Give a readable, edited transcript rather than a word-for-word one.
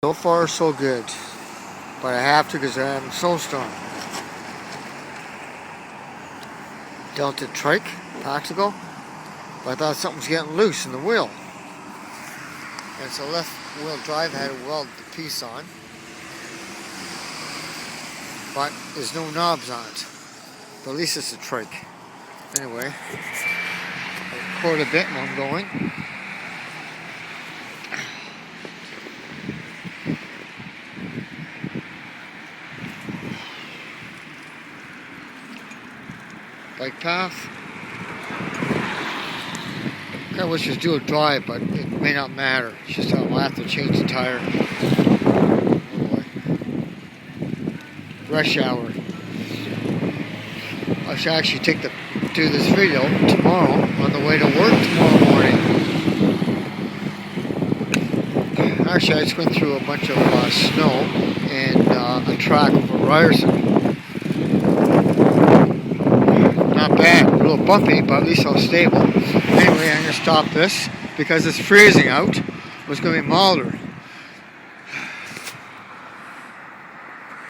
So far, so good. But I have to because I have a snowstorm. Delta trike, practical. But I thought something was getting loose in the wheel. And so left wheel drive had to weld the piece on. But there's no knobs on it. But at least it's a trike. Anyway, I'll record a bit while I'm going. Bike path. I wish it was do a drive, but it may not matter. It's just I'll have to change the tire. Oh boy. Rush hour. I should actually do this video tomorrow on the way to work tomorrow morning. Actually, I just went through a bunch of snow and a track over Ryerson. Not bad, a little bumpy, but at least all stable. Anyway, I'm going to stop this because it's freezing out. It's going to be milder.